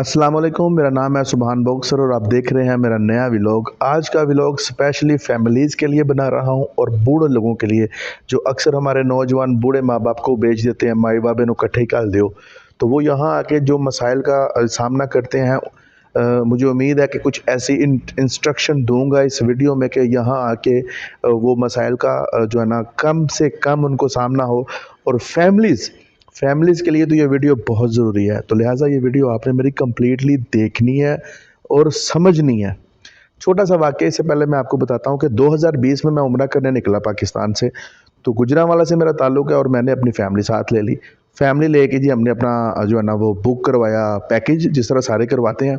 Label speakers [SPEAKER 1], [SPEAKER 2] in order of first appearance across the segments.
[SPEAKER 1] अस्सलाम वालेकुम, मेरा नाम है सुबहान बॉक्सर और आप देख रहे हैं मेरा नया व्लॉग। आज का व्लॉग स्पेशली फैमिलीज़ के लिए बना रहा हूं और बूढ़े लोगों के लिए, जो अक्सर हमारे नौजवान बूढ़े माँ बाप को बेच देते हैं, माई बाबे नु कट्ठे ही घल दियो। तो वो यहाँ आके जो मसाइल का सामना करते हैं, मुझे उम्मीद है कि कुछ ऐसी इंस्ट्रक्शन दूंगा इस वीडियो में कि यहाँ आके वो मसाइल का जो है ना कम से कम उनको सामना हो। और फैमिलीज़ के लिए तो ये वीडियो बहुत ज़रूरी है, तो लिहाजा ये वीडियो आपने मेरी कंप्लीटली देखनी है और समझनी है। छोटा सा वाक़या इससे पहले मैं आपको बताता हूँ कि 2020 में मैं उम्रा करने निकला पाकिस्तान से। तो गुजरांवाला से मेरा ताल्लुक़ है और मैंने अपनी फैमिली साथ ले ली। फैमिली लेके जी हमने अपना जो है ना वो बुक करवाया पैकेज, जिस तरह सारे करवाते हैं।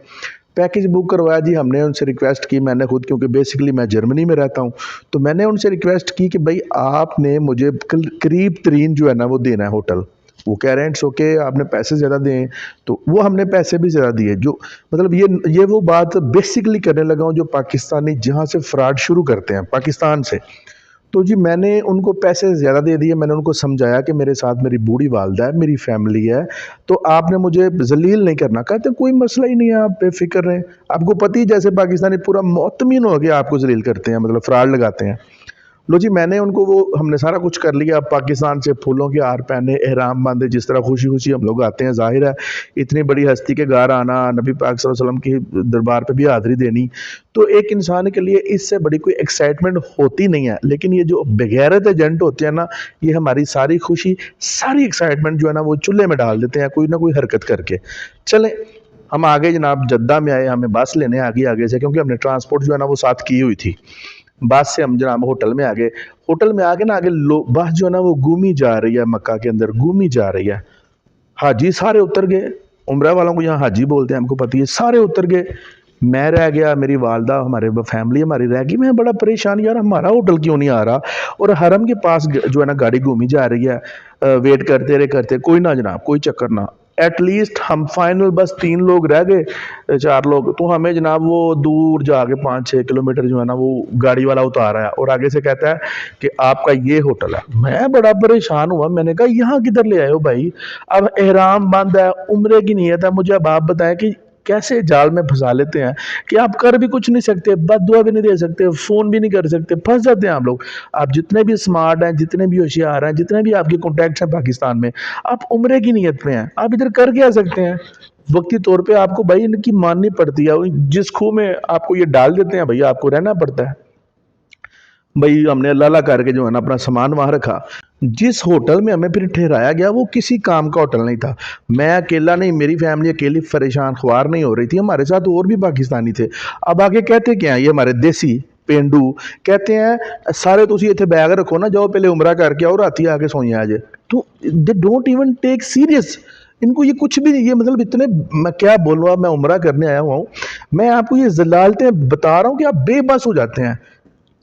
[SPEAKER 1] पैकेज बुक करवाया जी हमने, उनसे रिक्वेस्ट की मैंने खुद, क्योंकि बेसिकली मैं जर्मनी में रहता हूँ। तो मैंने उनसे रिक्वेस्ट की कि भाई आपने मुझे करीब तरीन जो है ना वो देना है होटल। वो कह रहे हैं इट्स ओके, आपने पैसे ज़्यादा दिए। तो वो हमने पैसे भी ज़्यादा दिए। जो मतलब ये वो बात बेसिकली करने लगा हूँ जो पाकिस्तानी जहाँ से फ्रॉड शुरू करते हैं पाकिस्तान से। तो जी मैंने उनको पैसे ज़्यादा दे दिए। मैंने उनको समझाया कि मेरे साथ मेरी बूढ़ी वालदा है, मेरी फैमिली है, तो आपने मुझे जलील नहीं करना। कहते कोई मसला ही नहीं है, आप बेफिक्र रहें। आपको पता ही जैसे पाकिस्तानी पूरा मोतमिन हो गया आपको जलील करते हैं, मतलब फ्रॉड लगाते हैं। लो जी मैंने उनको वो हमने सारा कुछ कर लिया। अब पाकिस्तान से फूलों के हार पहने, एहराम बांधे, जिस तरह खुशी खुशी हम लोग आते हैं। ज़ाहिर है इतनी बड़ी हस्ती के घर आना, नबी पाक सल्लल्लाहु अलैहि वसल्लम की दरबार पे भी हाज़िरी देनी, तो एक इंसान के लिए इससे बड़ी कोई एक्साइटमेंट होती नहीं है। लेकिन ये जो बेगैरत एजेंट होते हैं ना, ये हमारी सारी खुशी, सारी एक्साइटमेंट जो है ना वो चूल्हे में डाल देते हैं कोई ना कोई हरकत करके। चलें हम आगे जनाब जद्दा में आए, हमें बस लेने आगे से, क्योंकि हमने ट्रांसपोर्ट जो है ना वो साथ की हुई थी। बस से हम जनाब होटल में आ गए। होटल में आके ना आगे बस जो है ना वो घूमी जा रही है, मक्का के अंदर घूमी जा रही है। हाजी सारे उतर गए, उम्रा वालों को यहाँ हाजी बोलते हैं, हमको पता है। सारे उतर गए, मैं रह गया, मेरी वालदा, हमारे फैमिली हमारी रह गई। मैं बड़ा परेशान, यार हमारा होटल क्यों नहीं आ रहा। और हरम के पास जो है ना गाड़ी घूमी जा रही है। वेट करते रहे करते, कोई ना जनाब, कोई चक्कर ना। एटलीस्ट हम फाइनल बस 3 लोग रह गए, 4 लोग। तो हमें जनाब वो दूर जाके 5-6 किलोमीटर जो है ना वो गाड़ी वाला उतारा है और आगे से कहता है कि आपका ये होटल है। मैं बड़ा परेशान हुआ, मैंने कहा यहाँ किधर ले आए हो भाई। अब एहराम बंद है, उम्रे की नीयत है, मुझे अब आप बताएं कि कैसे जाल में फंसा लेते हैं कि आप कर भी कुछ नहीं सकते, बददुआ भी नहीं दे सकते, फ़ोन भी नहीं कर सकते, फंस जाते हैं आप लोग। आप जितने भी स्मार्ट हैं, जितने भी होशियार हैं, जितने भी आपके कॉन्टैक्ट्स हैं पाकिस्तान में, आप उम्रे की नीयत में हैं, आप इधर कर क्या सकते हैं। वक्ती तौर पे आपको भाई इनकी माननी पड़ती है। जिस खूह में आपको ये डाल देते हैं भैया, आपको रहना पड़ता है। भाई हमने अल्लाह अल्लाह करके जो है ना अपना सामान वहाँ रखा। जिस होटल में हमें फिर ठहराया गया वो किसी काम का होटल नहीं था। मैं अकेला नहीं, मेरी फैमिली अकेली परेशान ख्वार नहीं हो रही थी, हमारे साथ और भी पाकिस्तानी थे। अब आगे कहते क्या हैं ये हमारे देसी पेंडू, कहते हैं सारे तुसी इतने बैग रखो ना, जाओ पहले उम्रा करके आओ, राती आके सोइए आज। तो they don't even take serious. इनको ये कुछ भी नहीं, ये मतलब इतने, मैं क्या बोलूँ, अब मैं उम्रा करने आया हुआ हूँ, मैं आपको ये जलालतें बता रहा हूँ कि आप बेबस हो जाते हैं।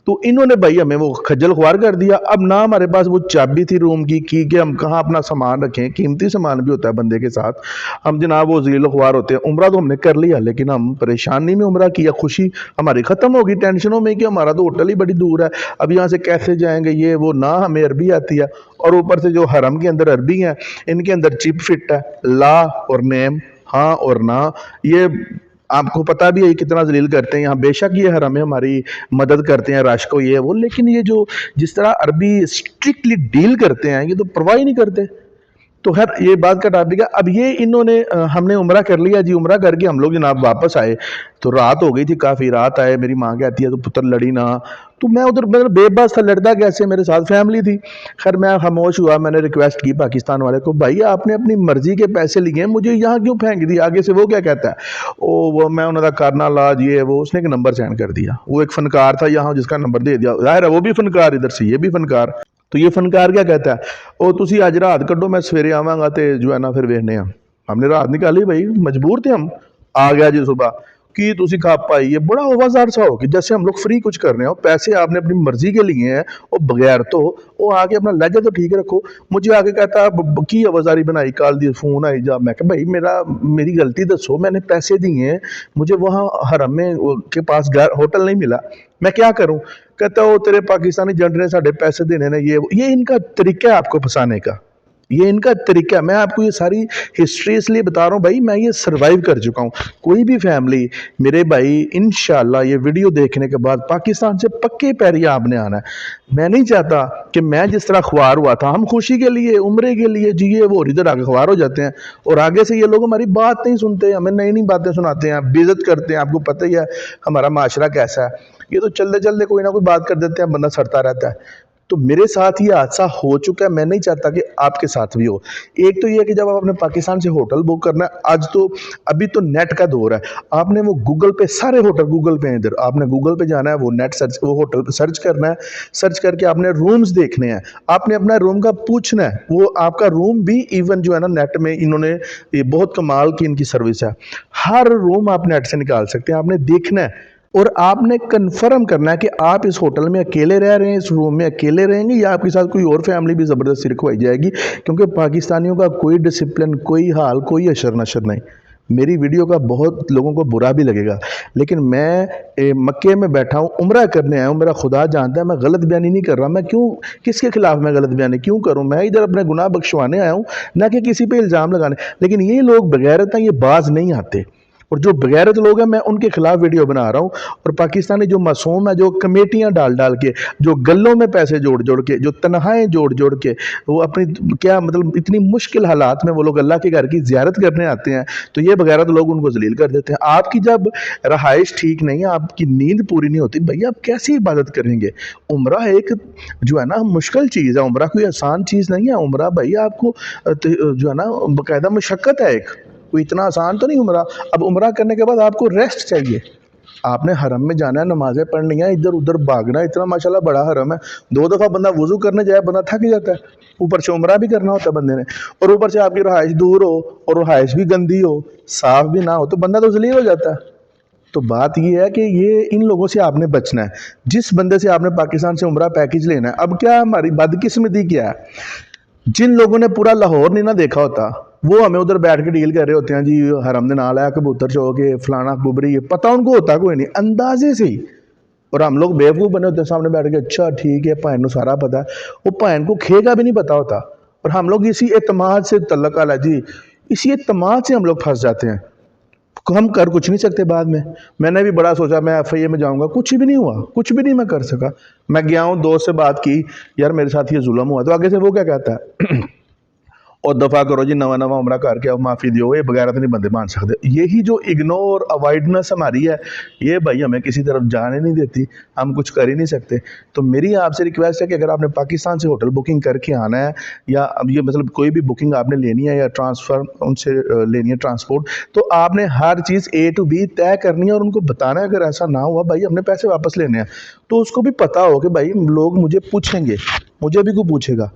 [SPEAKER 1] तो इन्होंने भाई हमें वो खज्जल खुआर कर दिया। अब ना हमारे पास वो चाबी थी रूम की कि हम कहाँ अपना सामान रखें, कीमती सामान भी होता है बंदे के साथ। हम जनाब वो ज़लील खुआर होते हैं। उम्रा तो हमने कर लिया, लेकिन हम परेशानी में उम्रा किया, खुशी हमारी ख़त्म होगी टेंशनों में कि हमारा तो होटल ही बड़ी दूर है, अब यहाँ से कैसे जाएंगे, ये वो ना हमें अरबी आती है। और ऊपर से जो हरम के अंदर अरबी हैं, इनके अंदर चिप फिट है, ला और नेम, हाँ और ना। ये आपको पता भी है कितना जलील करते हैं यहाँ। बेशक ये हरम है, हमारी मदद करते हैं रश को, ये वो, लेकिन ये जो जिस तरह अरबी स्ट्रिक्टली डील करते हैं, ये तो परवाह ही नहीं करते। तो खैर ये बात का टॉपिक है। अब ये इन्होंने हमने उम्रा कर लिया जी। उम्रा करके हम लोग जनाब वापस आए, तो रात हो गई थी काफ़ी। रात आए, मेरी माँ कहती है तो पुत्र लड़ी ना। तो मैं उधर मतलब बेबस था, लड़ता कैसे, मेरे साथ फैमिली थी। खैर मैं खामोश हुआ। मैंने रिक्वेस्ट की पाकिस्तान वाले को, भाई आपने अपनी मर्जी के पैसे लिए, मुझे यहाँ क्यों फेंक दी। आगे से वो क्या कहता है, ओ वो मैं उन्होंने करना लाज ये वो, उसने एक नंबर सेंड कर दिया। वो एक फनकार था यहाँ जिसका नंबर दे दिया। जाहिर है वो भी फनकार, इधर से ये भी फनकार। तो ये फनकार क्या कहता है, ओ तुसी अज रात कड्डो, मैं सवेरे आवांगा तो जो है ना फिर वेखने। हमने रात निकाली भाई, मजबूर थे हम। आ गया जी सुबह कि तुसी खा पाई। ये बड़ा आवाजार सा हो कि जैसे हम लोग फ्री कुछ कर रहे हो, पैसे आपने अपनी मर्जी के लिए हैं। और बगैर तो वो आके अपना लहजा तो ठीक रखो। मुझे आके कहता की आवाजारी बनाई, कल दी फोन आई जा। मैं कहा भाई मेरी गलती दसो, मैंने पैसे दिए हैं, मुझे वहाँ हरम में के पास होटल नहीं मिला, मैं क्या करूँ। कहता वो तेरे पाकिस्तानी जंड ने साढ़े पैसे देने ने, ये इनका तरीका है आपको फंसाने का। یہ ان کا طریقہ ہے. میں آپ کو یہ ساری ہسٹری اس لیے بتا رہا ہوں بھائی، میں یہ سروائیو کر چکا ہوں. کوئی بھی فیملی میرے بھائی انشاءاللہ یہ ویڈیو دیکھنے کے بعد پاکستان سے پکے پیری آپ نے آنا ہے. میں نہیں چاہتا کہ میں جس طرح خوار ہوا تھا، ہم خوشی کے لیے، عمرے کے لیے جیے وہ ادھر آگے خوار ہو جاتے ہیں، اور آگے سے یہ لوگ ہماری بات نہیں سنتے، ہمیں نئی نئی باتیں سناتے ہیں، بے عزت کرتے ہیں. آپ کو پتہ ہی ہے ہمارا معاشرہ کیسا ہے. یہ تو چلتے چلتے کوئی نہ کوئی بات کر دیتے ہیں، بندہ سڑتا رہتا ہے. تو میرے ساتھ یہ حادثہ ہو چکا ہے، میں نہیں چاہتا کہ آپ کے ساتھ بھی ہو. ایک تو یہ کہ جب آپ اپنے پاکستان سے ہوٹل بک کرنا ہے، ابھی تو نیٹ کا دور ہے. آپ نے وہ گوگل پہ سارے ہوٹل گوگل پہ ہیں، ادھر آپ نے گوگل پہ جانا ہے، وہ ہوٹل پہ سرچ کرنا ہے. سرچ کر کے آپ نے رومز دیکھنے ہیں، آپ نے اپنا روم کا پوچھنا ہے. وہ آپ کا روم بھی ایون جو ہے نا نیٹ میں انہوں نے یہ بہت کمال کی ان کی سروس ہے. ہر روم آپ نیٹ سے نکال سکتے ہیں. آپ نے دیکھنا ہے اور آپ نے کنفرم کرنا ہے کہ آپ اس ہوٹل میں اکیلے رہ رہے ہیں، اس روم میں اکیلے رہیں گے، یا آپ کے ساتھ کوئی اور فیملی بھی زبردستی رکھوائی جائے گی. کیونکہ پاکستانیوں کا کوئی ڈسپلن، کوئی حال، کوئی اشر نشر نہیں. میری ویڈیو کا بہت لوگوں کو برا بھی لگے گا، لیکن میں مکے میں بیٹھا ہوں، عمرہ کرنے آیا ہوں. میرا خدا جانتا ہے میں غلط بیانی نہیں کر رہا. میں کیوں، کس کے خلاف میں غلط بیانی کیوں کروں؟ میں ادھر اپنے گناہ بخشوانے آیا ہوں، نہ کہ کسی پہ الزام لگانے. لیکن یہ لوگ بغیرت ہیں، یہ باز نہیں آتے. اور جو بغیرت لوگ ہیں میں ان کے خلاف ویڈیو بنا رہا ہوں. اور پاکستانی جو معصوم ہے، جو کمیٹیاں ڈال کے، جو گلوں میں پیسے جوڑ کے، جو تنخواہیں جوڑ کے، وہ اپنی کیا مطلب اتنی مشکل حالات میں وہ لوگ اللہ کے گھر کی زیارت کرنے آتے ہیں، تو یہ بغیرت لوگ ان کو ذلیل کر دیتے ہیں. آپ کی جب رہائش ٹھیک نہیں ہے، آپ کی نیند پوری نہیں ہوتی، بھئی آپ کیسی عبادت کریں گے؟ عمرہ ایک جو ہے نا مشکل چیز ہے، عمرہ کوئی آسان چیز نہیں ہے. عمرہ بھئی آپ کو جو ہے نا باقاعدہ مشقت ہے، ایک کوئی اتنا آسان تو نہیں عمرہ. اب عمرہ کرنے کے بعد آپ کو ریسٹ چاہیے. آپ نے حرم میں جانا ہے، نمازیں پڑھنی ہیں، ادھر ادھر بھاگنا ہے. اتنا ماشاءاللہ بڑا حرم ہے، 2 دفعہ بندہ وضو کرنے جائے بندہ تھک جاتا ہے. اوپر سے عمرہ بھی کرنا ہوتا ہے بندے نے، اور اوپر سے آپ کی رہائش دور ہو اور رہائش بھی گندی ہو، صاف بھی نہ ہو، تو بندہ تو ذلیل ہو جاتا ہے. تو بات یہ ہے کہ یہ ان لوگوں سے آپ نے بچنا ہے. جس بندے سے آپ نے پاکستان سے عمرہ پیکج لینا ہے، اب کیا ہماری بدقسمتی کیا ہے، جن لوگوں نے پورا لاہور نہیں نہ دیکھا ہوتا، وہ ہمیں ادھر بیٹھ کے ڈیل کر رہے ہوتے ہیں، جی حرم دے نال آیا کبوتر چوک فلانا کبری، پتہ ان کو ہوتا کوئی نہیں، اندازے سے ہی. اور ہم لوگ بیوقوف بنے ہوتے ہیں سامنے بیٹھ کے، اچھا ٹھیک ہے پائن کو سارا پتا ہے. وہ پائن کو کھے کا بھی نہیں پتا ہوتا. اور ہم لوگ اسی اعتماد سے تعلق ہے جی، اسی اعتماد سے ہم لوگ پھنس جاتے ہیں. ہم کر کچھ نہیں سکتے. بعد میں نے بھی بڑا سوچا میں ایف آئی اے میں جاؤں گا، کچھ بھی نہیں ہوا، کچھ بھی نہیں میں کر سکا. میں گیا ہوں، دوست سے بات کی، یار میرے ساتھ یہ ظلم ہوا. تو آگے سے وہ کیا کہتا ہے، اور دفعہ کرو جی، نواں عمرہ کر کے اب معافی دیو. یہ بغیرت نہیں بندے مان سکتے. یہی جو اگنور اوائڈنس ہماری ہے، یہ بھائی ہمیں کسی طرف جانے نہیں دیتی، ہم کچھ کر ہی نہیں سکتے. تو میری آپ سے ریکویسٹ ہے کہ اگر آپ نے پاکستان سے ہوٹل بکنگ کر کے آنا ہے، یا اب یہ مطلب کوئی بھی بکنگ آپ نے لینی ہے یا ٹرانسفر ان سے لینی ہے ٹرانسپورٹ، تو آپ نے ہر چیز A to B طے کرنی ہے اور ان کو بتانا ہے. اگر ایسا نہ ہوا بھائی ہم نے پیسے واپس لینے ہیں، تو اس کو بھی پتا ہو کہ بھائی لوگ مجھے پوچھیں گے، مجھے بھی کوئی پوچھے گا.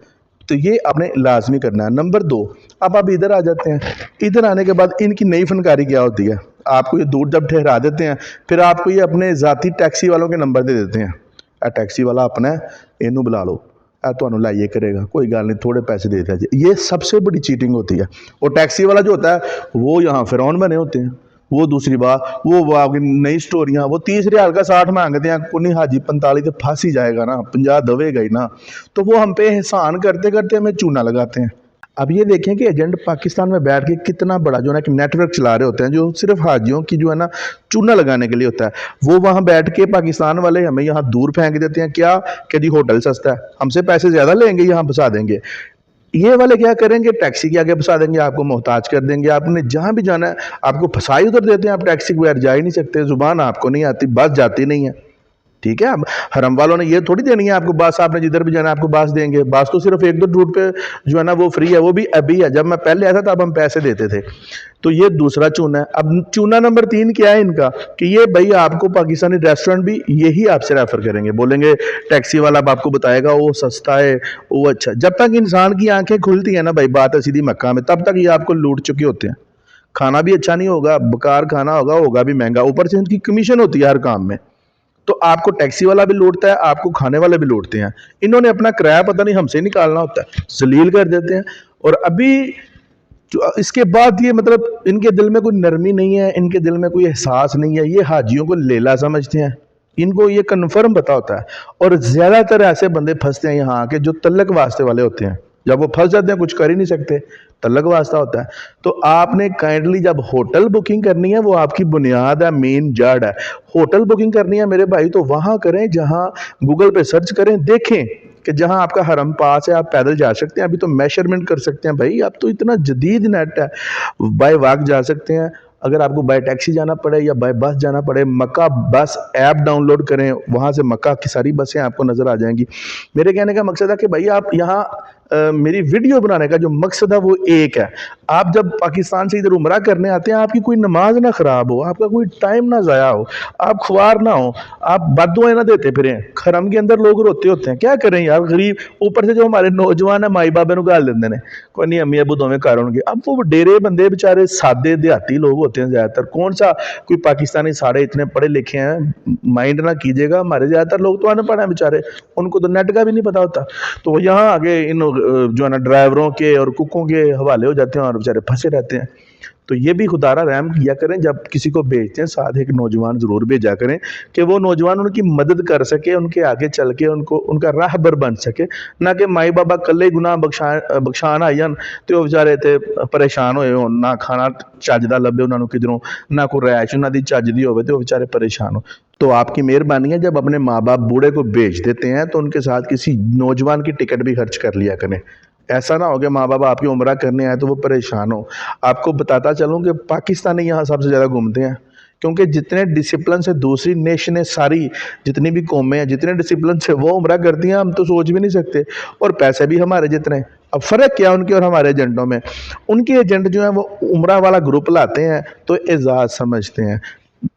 [SPEAKER 1] تو یہ آپ نے لازمی کرنا ہے. نمبر 2، اب آپ ادھر آ جاتے ہیں. ادھر آنے کے بعد ان کی نئی فنکاری کیا ہوتی ہے، آپ کو یہ دور جب ٹھہرا دیتے ہیں، پھر آپ کو یہ اپنے ذاتی ٹیکسی والوں کے نمبر دے دیتے ہیں. ٹیکسی والا اپنا ہے، اینو بلا لو، تو لائیے کرے گا، کوئی گل نہیں، تھوڑے پیسے دے دیتے. یہ سب سے بڑی چیٹنگ ہوتی ہے. اور ٹیکسی والا جو ہوتا ہے وہ یہاں فرعون بنے ہوتے ہیں. وہ دوسری بات، وہ نئی سٹوریاں، وہ 30 ریال کا 60 مانگتے ہیں. کنی حاجی 45 تو پھنس ہی جائے گا نا، 50 دوے گا ہی نا. تو وہ ہم پہ احسان کرتے کرتے ہمیں چونا لگاتے ہیں. اب یہ دیکھیں کہ ایجنٹ پاکستان میں بیٹھ کے کتنا بڑا جو ہے نا کہ نیٹ ورک چلا رہے ہوتے ہیں، جو صرف حاجیوں کی جو ہے نا چونا لگانے کے لیے ہوتا ہے. وہ وہاں بیٹھ کے پاکستان والے ہمیں یہاں دور پھینک دیتے ہیں. کیا کہ جی ہوٹل سستا ہے، ہم سے پیسے زیادہ لیں گے، یہاں بسا دیں گے. یہ والے کیا کریں گے، ٹیکسی کے آگے پھنسا دیں گے، آپ کو محتاج کر دیں گے. آپ نے جہاں بھی جانا ہے آپ کو پھنسائی ادھر دیتے ہیں. آپ ٹیکسی کے بغیر جا ہی نہیں سکتے، زبان آپ کو نہیں آتی، بس جاتی نہیں ہے. ٹھیک ہے، اب حرم والوں نے یہ تھوڑی دینی ہے آپ کو بس، آپ نے جدھر بھی جانا ہے آپ کو بس دیں گے. بس تو صرف 1-2 روٹ پہ جو ہے نا وہ فری ہے، وہ بھی ابھی ہے. جب میں پہلے آیا تھا تب ہم پیسے دیتے تھے. تو یہ دوسرا چونا ہے. اب چونا نمبر 3 کیا ہے ان کا، کہ یہ بھائی آپ کو پاکستانی ریسٹورنٹ بھی یہی آپ سے ریفر کریں گے. بولیں گے ٹیکسی والا آپ کو بتائے گا وہ سستا ہے، وہ اچھا. جب تک انسان کی آنکھیں کھلتی ہیں نا بھائی، بات ہے سیدھی مکہ میں، تب تک یہ آپ کو لوٹ چکے ہوتے ہیں. کھانا بھی اچھا نہیں ہوگا، بیکار کھانا ہوگا بھی مہنگا، اوپر سے ان کی کمیشن ہوتی ہے ہر کام میں. تو آپ کو ٹیکسی والا بھی لوٹتا ہے، آپ کو کھانے والے بھی لوٹتے ہیں. انہوں نے اپنا کرایہ پتہ نہیں ہم سے نکالنا ہوتا ہے، ذلیل کر دیتے ہیں. اور ابھی اس کے بعد یہ مطلب ان کے دل میں کوئی نرمی نہیں ہے، ان کے دل میں کوئی احساس نہیں ہے. یہ حاجیوں کو لیلا سمجھتے ہیں، ان کو یہ کنفرم پتا ہوتا ہے. اور زیادہ تر ایسے بندے پھنستے ہیں یہاں کے جو تلک واسطے والے ہوتے ہیں. जब वो फंस जाते हैं कुछ कर ही नहीं सकते, तल्लक वास्ता होता है। तो आपने काइंडली जब होटल बुकिंग करनी है, वो आपकी बुनियाद है, मेन जड़ है। होटल बुकिंग करनी है मेरे भाई, तो वहाँ करें जहाँ गूगल पे सर्च करें, देखें कि जहाँ आपका हरम पास है, आप पैदल जा सकते हैं। अभी तो मेजरमेंट कर सकते हैं भाई, अब तो इतना जदीद नेट है, बाय वॉक जा सकते हैं। अगर आपको बाय टैक्सी जाना पड़े या बाय बस जाना पड़े, मक्का बस ऐप डाउनलोड करें, वहाँ से मक्का की सारी बसें आपको नज़र आ जाएंगी। मेरे कहने का मकसद है कि भाई आप यहाँ मेरी वीडियो बनाने का जो मकसद है वो एक है। आप जब पाकिस्तान से इधर उम्रा करने आते हैं, आपकी कोई नमाज ना ख़राब हो, आपका कोई टाइम ना ज़ाया हो, आप खुआर ना हो, आप बद्दुआएं ना देते फिरें। खरम के अंदर लोग रोते होते हैं, क्या करें यार, गरीब, ऊपर से जो हमारे नौजवान है माई बाबे ਨੂੰ गाल देंगे ने, कोई नहीं अम्मी अबू दोवें घर होंगे। अब वो डेरे बंदे बेचारे सादे देहाती लोग होते हैं ज़्यादातर। कौन सा कोई पाकिस्तानी सारे इतने पढ़े लिखे हैं, माइंड ना कीजिएगा, हमारे ज़्यादातर लोग तो अनपढ़ हैं बेचारे, उनको तो नेट का भी नहीं पता होता। तो यहाँ आगे इन जो है ना ड्राइवरों के और कुकों के हवाले हो जाते हैं और बेचारे फंसे रहते हैं। तो ये भी खुदारा रहम किया करें, जब किसी को भेजते हैं साथ एक नौजवान ज़रूर भेजा करें कि वो नौजवान उनकी मदद कर सके, उनके आगे चल के उनको उनका राहबर बन सके, ना कि माई बाबा कल्ले गुनाह बख्शान आईन तो बेचारे ते परेशान होए होन, ना खाना ਚੱਜ ਦਾ ਲੱਭੇ ਉਹਨਾਂ ਨੂੰ ਕਿਧਰੋਂ, ना कोई रहायश ਉਹਨਾਂ ਦੀ ਚੱਜ ਦੀ ਹੋਵੇ, तो वो बेचारे परेशान हो। तो आपकी मेहरबानी है, जब अपने माँ बाप बूढ़े को भेज देते हैं तो उनके साथ किसी नौजवान की टिकट भी खर्च कर लिया करें। ऐसा ना हो कि माँ बाप आपकी उम्रा करने आए तो वो परेशान हो। आपको बताता चलूँ कि पाकिस्तानी यहाँ सबसे ज़्यादा घूमते हैं, क्योंकि जितने डिसिप्लिन से दूसरी नेशनें सारी जितनी भी कौमें हैं, जितने डिसिप्लिन से वो उम्रा करती हैं, हम तो सोच भी नहीं सकते। और पैसे भी हमारे जितने। अब फ़र्क क्या उनके और हमारे एजेंटों में, उनके एजेंट जो हैं वो उम्रा वाला ग्रुप लाते हैं तो एजाज़ समझते हैं,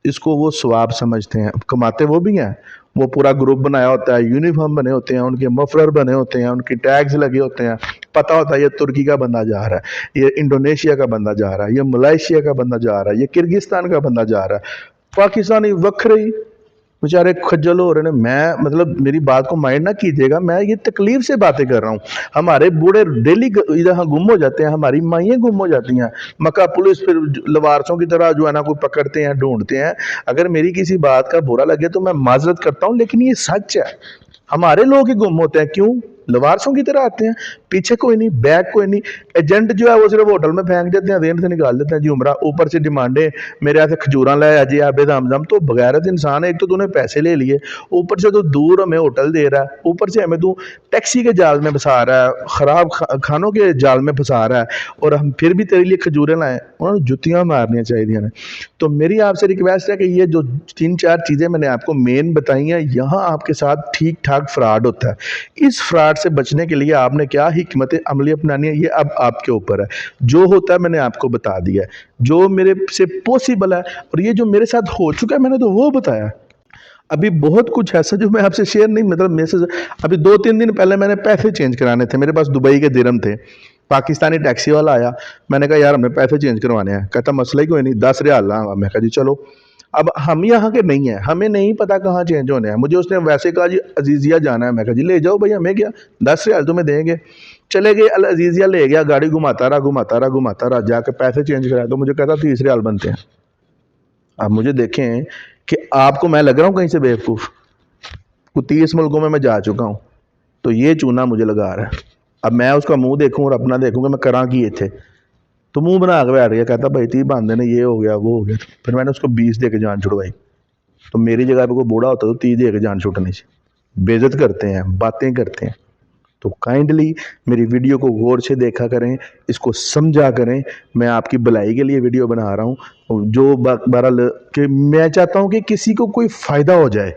[SPEAKER 1] इसको वो सवाब समझते हैं, कमाते वो भी हैं। वो पूरा ग्रुप बनाया होता है, यूनिफॉर्म बने होते हैं, उनके मफलर बने होते हैं, उनकी टैग्स लगे होते हैं, पता होता है ये तुर्की का बंदा जा रहा है, ये इंडोनेशिया का बंदा जा रहा है, ये मलेशिया का बंदा जा रहा है, ये किर्गिस्तान का बंदा जा रहा है। पाकिस्तानी वक्रे ही बेचारे खज्जल हो रहे हैं। मैं मतलब मेरी बात को माइंड ना कीजिएगा, मैं ये तकलीफ से बातें कर रहा हूँ। हमारे बूढ़े डेली यहाँ गुम हो जाते हैं, हमारी माइयाँ गुम हो जाती हैं, मक्का पुलिस फिर लवारसों की तरह जो है ना कोई पकड़ते हैं, ढूंढते हैं। अगर मेरी किसी बात का बुरा लगे तो मैं माजरत करता हूँ, लेकिन ये सच है, हमारे लोग ही गुम होते हैं। क्यों? लवारसों की तरह आते हैं, पीछे कोई नहीं, बैग कोई नहीं। एजेंट जो है वो सिर्फ होटल में फेंक देते हैं, रेंट से निकाल देते हैं जी उम्रा, ऊपर से डिमांडें, मेरे यहाँ से खजूरा लाया जी आबे दम। तो बगैरत इंसान है, एक तो तूने पैसे ले लिए, ऊपर से तो दूर हमें होटल दे रहा है, ऊपर से हमें तू टैक्सी के जाल में फंसा रहा है, ख़राब खानों के जाल में फंसा रहा है, और हम फिर भी तेरे लिए खजूरें लाएँ। उन्होंने जुतियाँ मारनी चाहिए ने। तो मेरी आपसे रिक्वेस्ट है कि ये जो 3-4 चीज़ें मैंने आपको मेन बताई हैं, यहाँ आपके साथ ठीक ठाक फ्रॉड होता है। इस फ्रॉड से बचने के लिए आपने क्या हिकमत अमली अपनानी है, ये अब आपके ऊपर है। जो होता है मैंने आपको बता दिया है, जो मेरे से पॉसिबल है, और ये जो मेरे साथ हो चुका है मैंने तो वो बताया। अभी बहुत कुछ ऐसा जो मैं आपसे शेयर नहीं, मतलब मेरे से अभी 2-3 दिन पहले मैंने पैसे चेंज कराने थे, मेरे पास दुबई के दिरहम थे। पाकिस्तानी टैक्सी वाला आया, मैंने कहा यार हमने पैसे चेंज करवाने हैं। कहता मसला ही कोई नहीं, 10 रियाल लाऊंगा। मैं कहा जी चलो। अब हम यहाँ के नहीं हैं, हमें नहीं पता कहाँ चेंज होने हैं। मुझे उसने वैसे कहा जी अजीज़िया जाना है। मैं कहा जी ले जाओ भाई, हमें क्या, 10 रियाल तुम्हें देंगे। चले गए, अल अजीज़िया ले गया, गाड़ी घुमाता रहा, जाके पैसे चेंज कराया तो मुझे कहता 30 रियाल बनते हैं। अब मुझे देखें कि आपको मैं लग रहा हूँ कहीं से बेवकूफ़, 30 मुल्कों में मैं जा चुका हूँ, तो ये चूना मुझे लगा रहा है। अब मैं उसका मुंह देखूँ और अपना देखूँ कि मैं करा किए थे, तो मुंह बना के बैठ गया, कहता भाई 30 बांधे ने, ये हो गया वो हो गया। फिर मैंने उसको 20 दे के जान छुड़वाई। तो मेरी जगह पे कोई बूढ़ा होता तो 30 दे के जान छुटनी चाहिए। बेइज्जत करते हैं, बातें करते हैं। तो काइंडली मेरी वीडियो को गौर से देखा करें, इसको समझा करें। मैं आपकी भलाई के लिए वीडियो बना रहा हूँ, जो बहरहाल कि मैं चाहता हूँ कि किसी को कोई फ़ायदा हो जाए।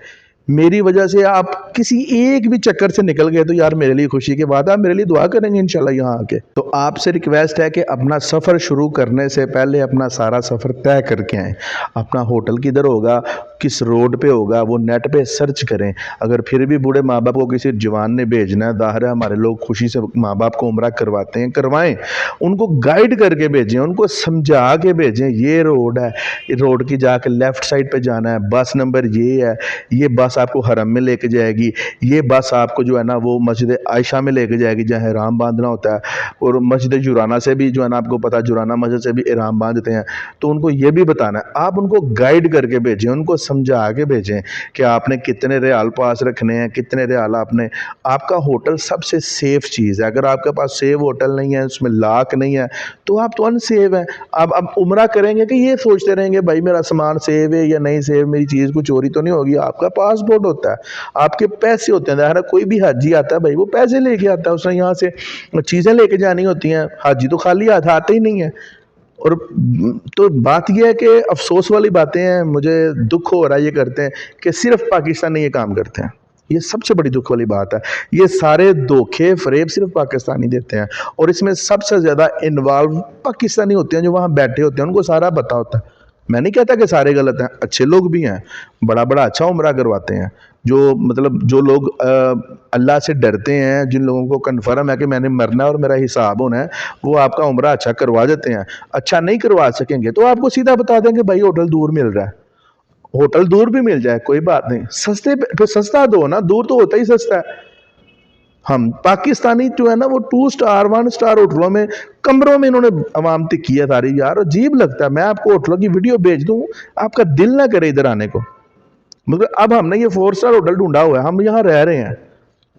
[SPEAKER 1] मेरी वजह से आप किसी एक भी चक्कर से निकल गए तो यार मेरे लिए खुशी की बात है, आप मेरे लिए दुआ करेंगे इंशाल्लाह यहाँ आके। तो आपसे रिक्वेस्ट है कि अपना सफ़र शुरू करने से पहले अपना सारा सफ़र तय करके आएँ। अपना होटल किधर होगा, किस रोड पे होगा, वो नेट पे सर्च करें। अगर फिर भी बूढ़े माँ बाप को किसी जवान ने भेजना है, ज़ाहिर है हमारे लोग खुशी से माँ बाप को उम्रा करवाते हैं, करवाएं। उनको गाइड करके भेजें, उनको समझा के भेजें, ये रोड है, रोड की जाके लेफ़्ट साइड पे जाना है, बस नंबर ये है, ये बस आपको हरम में लेके जाएगी, ये बस आपको जो है ना वो मस्जिद आयशा में लेके जाएगी जहाँ इहराम बांधना होता है, और मस्जिद जुराना से भी जो है ना आपको पता जुराना मस्जिद से भी इहराम बांधते हैं। तो उनको ये भी बताना है, आप उनको गाइड करके भेजें, उनको समझा के भेजें कि आपने कितने रियाल पास रखने हैं, कितने रियाल आपने। आपका होटल सबसे सेफ़ चीज़ है। अगर आपके पास सेव होटल नहीं है, उसमें लॉक नहीं है, तो आप तो अनसेव हैं। अब उम्रा करेंगे कि ये सोचते रहेंगे भाई मेरा सामान सेव है या नहीं सेव, मेरी चीज़ को चोरी तो नहीं होगी। आपका पासपोर्ट होता है, आपके पैसे होते हैं। ज़ाहिर है कोई भी हाजी आता है भाई, वो पैसे लेके आता है, उसने यहाँ से चीज़ें लेके जानी होती हैं। हाजी तो खाली हाथ आते ही नहीं है। और तो बात यह है कि अफसोस वाली बातें हैं, मुझे दुख हो रहा है ये करते हैं कि सिर्फ पाकिस्तानी ये काम करते हैं। ये सबसे बड़ी दुख वाली बात है। ये सारे धोखे फरेब सिर्फ पाकिस्तानी देते हैं, और इसमें सबसे ज़्यादा इन्वॉल्व पाकिस्तानी होते हैं जो वहाँ बैठे होते हैं, उनको सारा पता होता है। मैं नहीं कहता कि सारे गलत हैं, अच्छे लोग भी हैं, बड़ा बड़ा अच्छा उम्रा करवाते हैं। जो मतलब जो लोग अल्लाह से डरते हैं, जिन लोगों को कन्फर्म है कि मैंने मरना है और मेरा हिसाब होना है, वो आपका उम्रा अच्छा करवा देते हैं। अच्छा नहीं करवा सकेंगे तो आपको सीधा बता देंगे भाई होटल दूर मिल रहा है। होटल दूर भी मिल जाए कोई बात नहीं, सस्ते पे सस्ता दो ना, दूर तो होता ही सस्ता है। हम पाकिस्तानी जो है ना, वो 2 स्टार 1 स्टार होटलों में, कमरों में इन्होंने अवामती की है सारी। यार अजीब लगता है। मैं आपको होटलों की वीडियो भेज दूं, आपका दिल ना करे इधर आने को। मगर अब हमने ये 4 स्टार होटल ढूंढा हुआ है, हम यहाँ रह रहे हैं,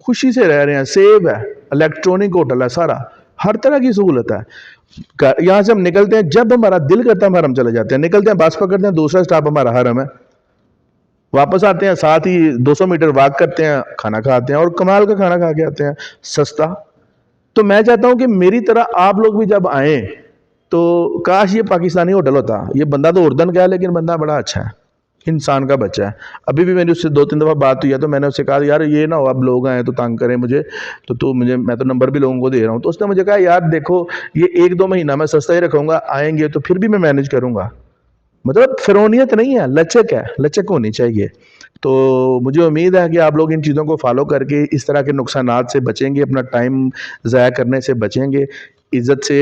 [SPEAKER 1] खुशी से रह रहे हैं, सेव है, इलेक्ट्रॉनिक होटल है सारा, हर तरह की सहूलत है। यहाँ से हम निकलते हैं, जब हमारा दिल करता है हम चले जाते हैं। निकलते हैं, बस पकड़ते हैं, दूसरा स्टॉप हमारा हरम है, वापस आते हैं, साथ ही 200 मीटर वॉक करते हैं, खाना खाते हैं, और कमाल का खाना खा के आते हैं, सस्ता। तो मैं चाहता हूं कि मेरी तरह आप लोग भी जब आए तो काश ये पाकिस्तानी होटल होता। ये बंदा तो उर्दन का है, लेकिन बंदा बड़ा अच्छा है, इंसान का बच्चा है। अभी भी मेरी उससे 2-3 दफ़ा बात हुई है, तो मैंने उससे कहा यार ये ना हो अब लोग आए तो तंग करें मुझे, तो तू मुझे, मैं तो नंबर भी लोगों को दे रहा हूँ। तो उसने मुझे कहा यार देखो, ये 1-2 महीना मैं सस्ता ही रखूँगा, आएंगे तो फिर भी मैं मैनेज करूँगा। मतलब फिरौनियत नहीं है, लचक है, लचक होनी चाहिए। तो मुझे उम्मीद है कि आप लोग इन चीज़ों को फॉलो करके इस तरह के नुकसानात से बचेंगे, अपना टाइम ज़ाया करने से बचेंगे, इज़्ज़त से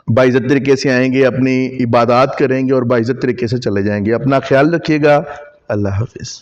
[SPEAKER 1] बाइज़्ज़त तरीके से आएंगे, अपनी इबादत करेंगे और बाइज़्ज़त तरीके से चले जाएंगे। अपना ख्याल रखिएगा। अल्लाह हाफिज़।